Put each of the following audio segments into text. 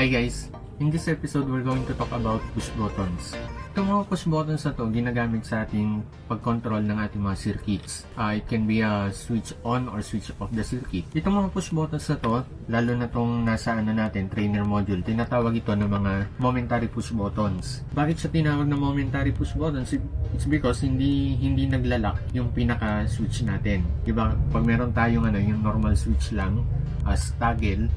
Hi guys! In this episode, we're going to talk about push buttons. Itong mga push buttons na to, ginagamit sa ating pag-control ng ating mga circuits. It can be a switch on or switch off the circuit. Itong mga push buttons na to, lalo na tong nasa natin, trainer module, tinatawag ito ng mga momentary push buttons. Bakit siya tinawag na momentary push buttons? It's because hindi naglalak yung pinaka-switch natin. Diba? Pag meron tayong yung normal switch lang as toggle,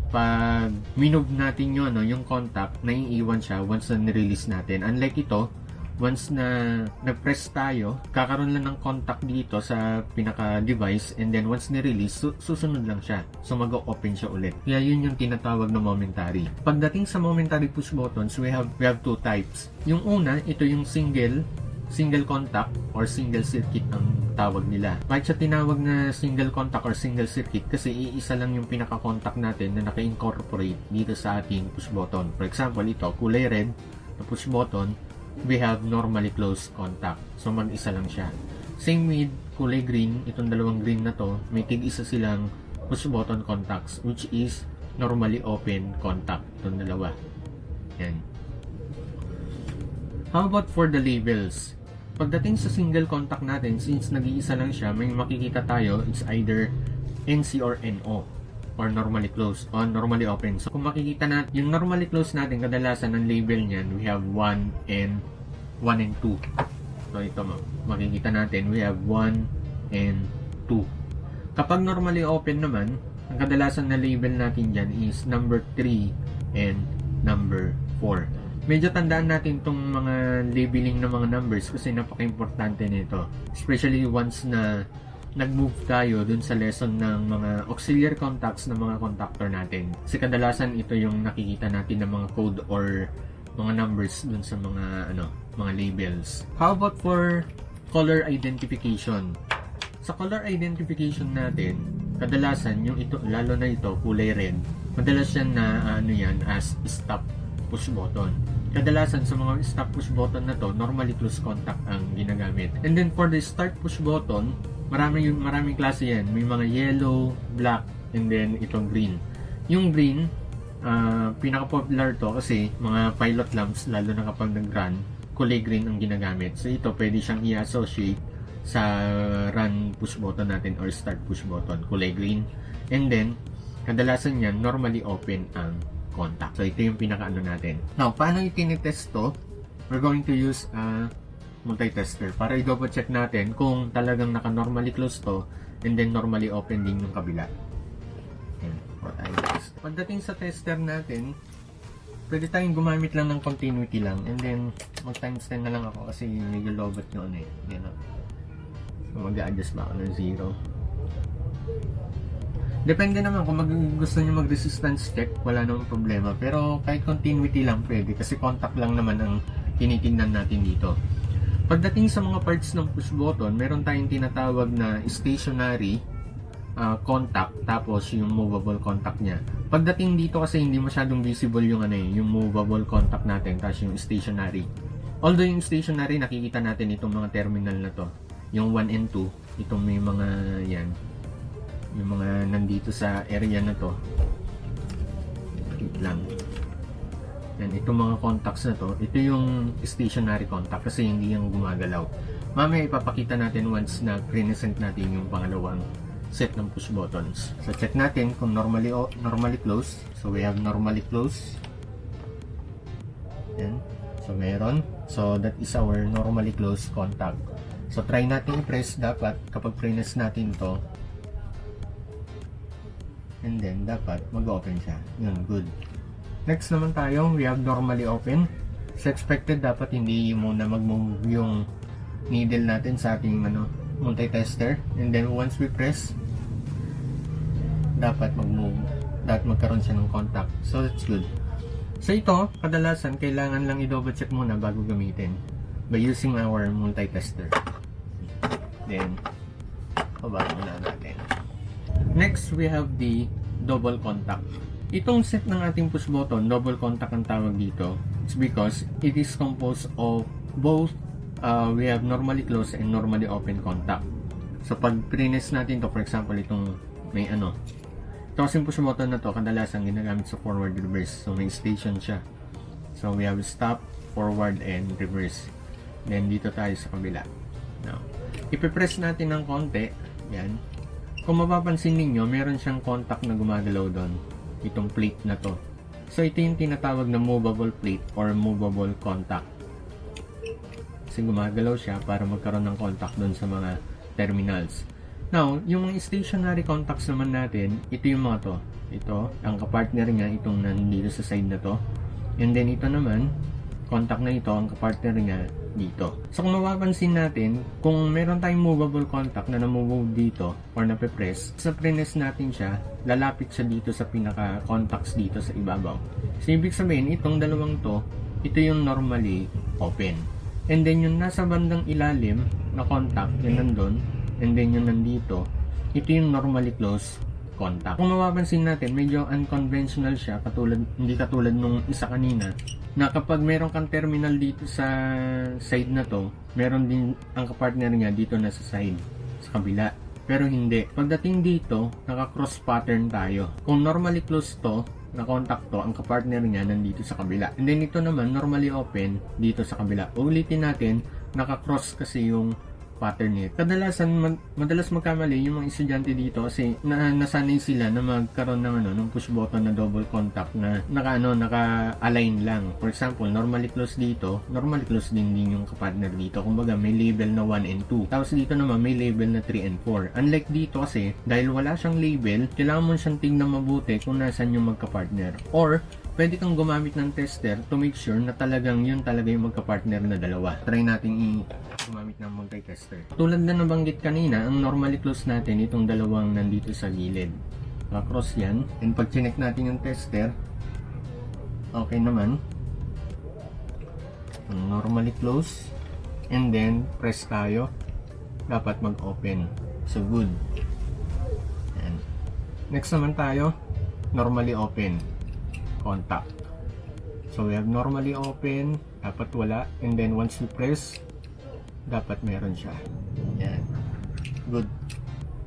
pag minove natin yung contact, naiiwan siya once na nirelease natin. Unlike ito, once na nag-press tayo, kakaroon lang ng contact dito sa pinaka-device, and then once nirelease, susunod lang siya. So mag-open siya ulit. Kaya yun yung tinatawag na momentary. Pagdating sa momentary push buttons, we have two types. Yung una, ito yung single contact or single circuit ang tawag nila. Bakit siya tinawag na single contact or single circuit? Kasi iisa lang yung pinaka-contact natin na naka-incorporate dito sa ating push button. For example, ito, kulay red na push button, we have normally closed contact. So mag-isa lang siya. Same with kulay green, itong dalawang green na to, may tig-isa silang push button contacts, which is normally open contact. Itong dalawa. Yan. How about for the labels? Pagdating sa single contact natin, since nag-iisa lang siya, may makikita tayo, it's either NC or NO, or normally closed, or normally open. So kung makikita natin, yung normally closed natin, kadalasan ang label niyan, we have 1 and 2. So ito, makikita natin, we have 1 and 2. Kapag normally open naman, ang kadalasan na label natin dyan is number 3 and number 4. Medyo tandaan natin itong mga labeling ng mga numbers kasi napaka-importante nito. Especially once na nag-move tayo dun sa lesson ng mga auxiliary contacts ng mga contactor natin. Kasi kadalasan ito yung nakikita natin ng mga code or mga numbers dun sa mga mga labels. How about for color identification? Sa color identification natin, kadalasan yung ito, lalo na ito, kulay red, madalas yan na as stop push button. Kadalasan sa mga stop push button na to, normally close contact ang ginagamit. And then for the start push button, maraming klase yan. May mga yellow, black, and then itong green. Yung green, pinaka-popular to kasi mga pilot lamps, lalo na kapag nag-run, kulay green ang ginagamit. So ito, pwede siyang i-associate sa run push button natin or start push button, kulay green. And then, kadalasan yan, normally open ang contact. So, ito yung pinaka-ano natin. Now, paano yung tinitest to? We're going to use a multi-tester para i-double check natin kung talagang naka-normally close to and then normally open din yung kabila. Ayan. Pagdating sa tester natin, pwede tayong gumamit lang ng continuity lang and then mag-times 10 na lang ako kasi medyo lobot yun Yan o. So, mag-a-adjust ba ako ng 0. Depende naman kung gusto nyo mag-resistance check, wala namang problema. Pero kahit continuity lang pwede kasi contact lang naman ang tinitingnan natin dito. Pagdating sa mga parts ng push button, meron tayong tinatawag na stationary contact tapos yung movable contact niya. Pagdating dito kasi hindi masyadong visible yung yung movable contact natin tapos yung stationary. Although yung stationary nakikita natin itong mga terminal na to. Yung 1 and 2, itong may mga yan. Yung mga nandito sa area na to. Wait lang. Yan, itong mga contacts na to, ito yung stationary contact kasi hindi yung gumagalaw. Mamaya ipapakita natin once na present natin yung pangalawang set ng push buttons. So check natin kung normally close. So we have normally close. Yan. So meron. So that is our normally close contact. So try natin i-press dapat kapag press natin to. And then, dapat mag-open siya. Yun, good. Next naman tayo, we have normally open. So, expected dapat hindi muna mag-move yung needle natin sa ating multi-tester. And then, once we press, dapat mag-move. Dapat magkaroon siya ng contact. So, that's good. So, ito, kadalasan, kailangan lang i-double check muna bago gamitin by using our multi-tester. Then, pababa muna natin. Next, we have the double contact. Itong set ng ating push button, double contact ang tawag dito. It's because it is composed of both, we have normally closed and normally open contact. So, pag press natin to, for example, itong may Ito kasing push button na to, kadalasan ginagamit sa forward reverse. So may station siya. So we have stop, forward, and reverse. Then dito tayo sa kabila. Now, ipipress natin ng konti. Yan. Kung mapapansin ninyo, meron siyang contact na gumagalaw doon. Itong plate na to. So ito yung tinatawag na movable plate or movable contact. Kasi gumagalaw siya para magkaroon ng contact doon sa mga terminals. Now, yung mga stationary contacts naman natin, ito yung mga to. Ito, ang kapartner niya, itong nandito sa side na to. And then ito naman, contact na ito, ang kapartner niya dito. So kung mapapansin natin, kung meron tayong movable contact na namove dito or nape-press, sa press natin siya, lalapit siya dito sa pinaka-contacts dito sa ibabaw. So ibig sabihin, itong dalawang to, ito yung normally open. And then yung nasa bandang ilalim na contact, yun nandun, and then yung nandito, ito yung normally closed contact. Kung mapapansin natin, medyo unconventional siya, hindi katulad nung isa kanina, na kapag meron kang terminal dito sa side na to, meron din ang kapartner niya dito na sa side, sa kabila. Pero hindi. Pagdating dito, naka-cross pattern tayo. Kung normally closed to, na contact to, ang kapartner niya nandito sa kabila. And then ito naman, normally open dito sa kabila. Ulitin natin, naka-cross kasi yung pattern nito. Kadalasan, madalas magkamali yung mga estudyante dito kasi nasanay sila na magkaroon ng push button na double contact na naka-align lang. For example, normally close dito, normally close din yung kapartner dito. Kumbaga, may label na 1 and 2. Tapos dito naman, may label na 3 and 4. Unlike dito kasi, dahil wala siyang label, kailangan mo siyang tignan mabuti kung nasan yung magkapartner. Or, pwede kang gumamit ng tester to make sure na talagang yun talaga yung magka-partner na dalawa. Try natin gumamit ng multi-tester. Tulad na nabanggit kanina, ang normally close natin itong dalawang nandito sa gilid. Cross yan. And pag chinek natin yung tester, okay naman. Normally close. And then, press tayo. Dapat mag-open. So, good. Yan. Next naman tayo, normally open. Contact. So we have normally open, dapat wala, and then once we press, dapat meron siya. Yan. Good.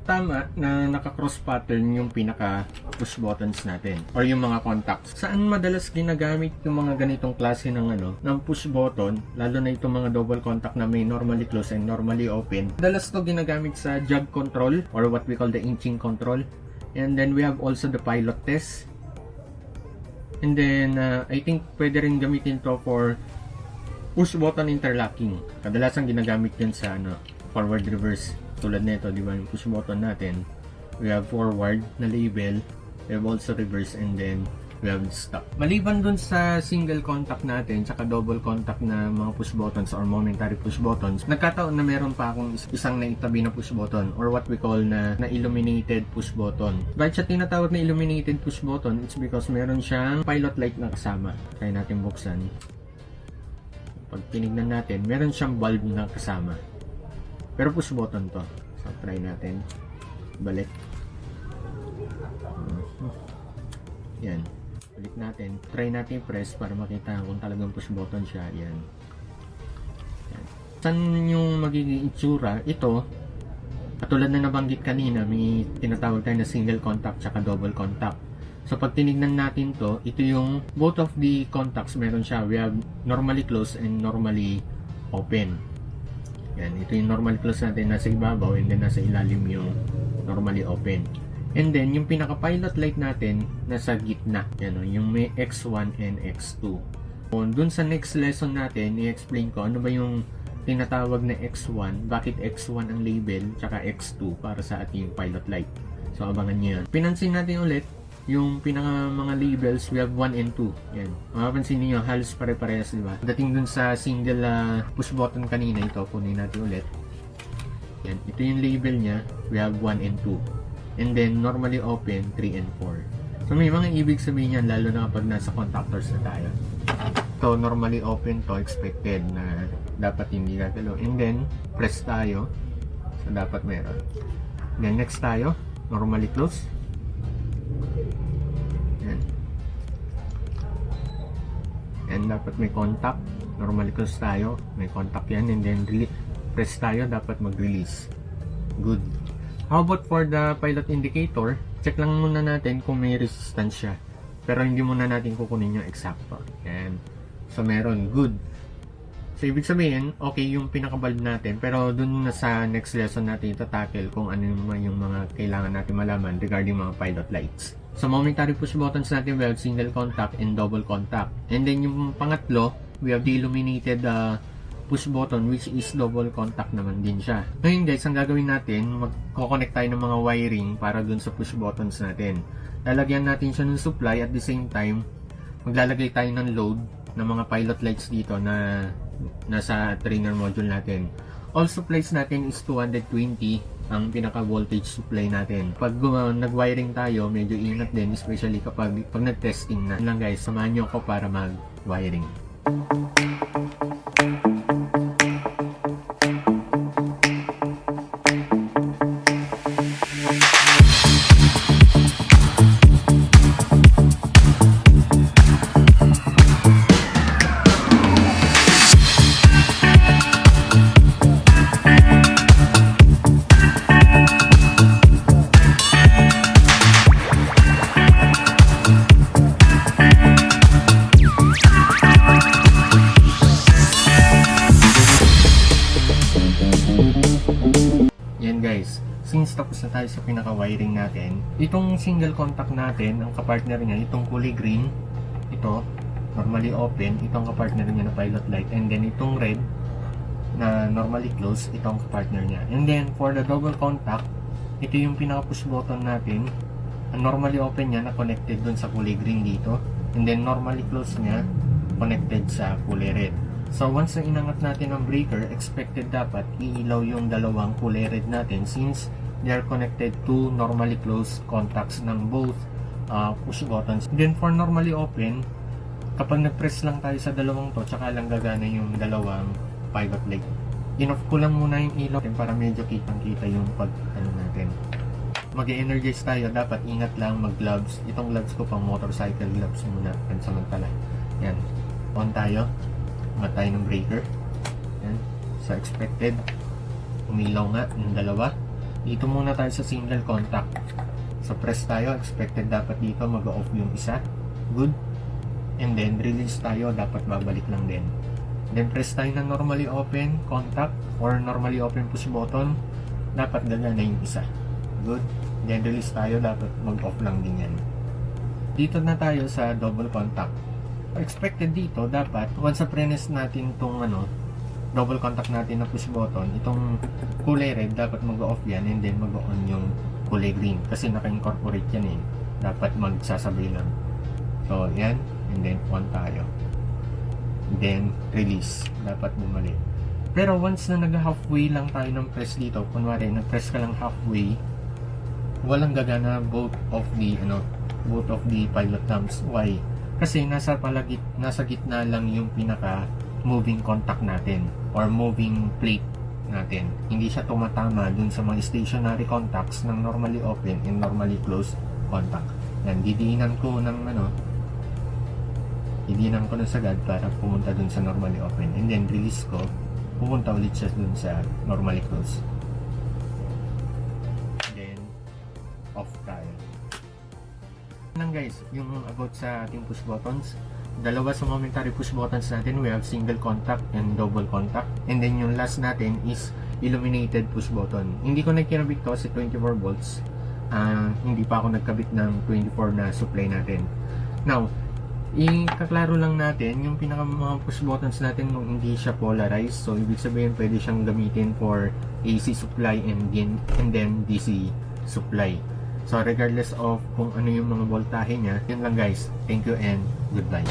Tama na naka-cross pattern yung pinaka push buttons natin or yung mga contacts. Saan madalas ginagamit yung mga ganitong klase ng push button, lalo na itong mga double contact na may normally close and normally open. Madalas to ginagamit sa jog control or what we call the inching control. And then we have also the pilot test. And then, I think pwede rin gamitin to for push button interlocking. Kadalasan ginagamit yan sa forward reverse. Tulad nito, di ba, yung push button natin. We have forward na label. We have also reverse and then we have stop. Maliban dun sa single contact natin, tsaka double contact na mga push buttons or momentary push buttons, nagkataon na meron pa akong isang naitabi na push button or what we call na illuminated push button. Bakit siya tinatawag na illuminated push button? It's because meron siyang pilot light na kasama. Try natin buksan. Pag tinignan natin, meron siyang bulb na kasama. Pero push button to. So, try natin. Balik. Yan. Balik natin. Try natin press para makita kung talagang push button siya. Yan. Yan. Saan yung magiging itsura? Ito, katulad na nabanggit kanina, may tinatawag tayo na single contact tsaka double contact. So pag tinignan natin to, ito yung both of the contacts meron siya. We have normally closed and normally open. Yan. Ito yung normally closed natin nasa ibabaw and then nasa ilalim yung normally open. And then, yung pinaka-pilot light natin, nasa gitna. Yan o, yung may X1 and X2. Dun sa next lesson natin, i-explain ko ano ba yung tinatawag na X1, bakit X1 ang label, tsaka X2 para sa ating pilot light. So, abangan nyo yan. Pinansin natin ulit, yung pinaka mga labels, we have 1 and 2. Yan. Mapapansin niyo halos pare-parehas, di ba? Dating dun sa single push button kanina, ito, kunin natin ulit. Yan. Ito yung label niya, we have 1 and 2. And then, normally open, 3 and 4. So, may mga ibig sabihin yan, lalo na kapag nasa contactors na tayo. So, normally open to, expected na dapat hindi gagalaw. And then, press tayo. So, dapat meron. Then, next tayo, normally close. Yan. And dapat may contact. Normally close tayo. May contact yan. And then, press tayo, dapat mag-release. Good. How about for the pilot indicator? check lang muna natin kung may resistance siya. Pero hindi muna natin kukunin yung eksakto. Yan. So meron, good. So ibig sabihin, okay yung pinaka-valve natin, pero dun na sa next lesson natin ita-tackle kung ano yung mga kailangan natin malaman regarding mga pilot lights. So momentary push buttons natin, we have single contact and double contact. And then yung pangatlo, we have the illuminated push button, which is double contact naman din siya. Ngayon guys, ang gagawin natin, magko-connect tayo ng mga wiring para dun sa push buttons natin. Lalagyan natin siya ng supply, at the same time maglalagay tayo ng load ng mga pilot lights dito na nasa trainer module natin. All supplies natin is 220 ang pinaka voltage supply natin. Pag nag-wiring tayo, medyo ingat din, especially kapag nag-testing na. Lang guys, samahan nyo ako para mag-wiring. Since tapos na tayo sa pinaka-wiring natin, itong single contact natin, ang kapartner niya, itong kulay green, ito, normally open, itong kapartner niya na pilot light, and then itong red, na normally closed, itong kapartner niya. And then, for the double contact, ito yung pinaka-push button natin, ang normally open niya, na connected dun sa kulay green dito, and then normally closed niya, connected sa kulay red. So once na inangat natin ang breaker, expected dapat iilaw yung dalawang kulay red natin since they are connected to normally closed contacts ng both push buttons. Then for normally open, kapag nag-press lang tayo sa dalawang to, tsaka lang gagana yung dalawang pilot light. In-off ko lang muna yung ilaw para medyo kitang-kita yung natin. Mag-energize tayo, dapat ingat lang mag-gloves. Itong gloves ko pang motorcycle gloves muna, pansamantala. Yan, on tayo. Tayo ng breaker. Yan. So expected umilaw nga yung dalawa. Dito muna tayo sa single contact. So press tayo, expected dapat dito mag-off yung isa. Good. And then release tayo, dapat babalik lang din. Then press tayo ng normally open contact or normally open push button, dapat gagana yung isa. Good. Then release tayo, dapat mag-off lang din yan. Dito na tayo sa double contact. Expected dito, dapat once sa prenes natin itong double contact natin na push button, itong kulay red dapat mag-off yan, and then mag-on yung kulay green kasi naka-incorporate yan dapat magsasabay lang. So yan, and then on tayo, then release, dapat bumalik. Pero once na nag-halfway lang tayo ng press dito, kunwari nag-press ka lang halfway, walang gagana both of the pilot lamps. Why? Kasi nasa gitna lang yung pinaka moving contact natin or moving plate natin. Hindi siya tumatama dun sa mga stationary contacts ng normally open and normally closed contact. Yan, didiinan ko ng sagad para pumunta dun sa normally open, and then release ko, pupunta ulit siya dun sa normally closed. Then off tayo. Lang guys, yung about sa ating push buttons, dalawa sa momentary push buttons natin, we have single contact and double contact, and then yung last natin is illuminated push button. Hindi ko nagkinabit to kasi 24 volts, hindi pa ako nagkabit ng 24 na supply natin. Now, ikaklaro lang natin yung pinaka mga push buttons natin kung hindi siya polarized, so ibig sabihin pwede siyang gamitin for AC supply and then DC supply. So regardless of kung ano yung mga voltahe niya, yun lang guys. Thank you and goodbye.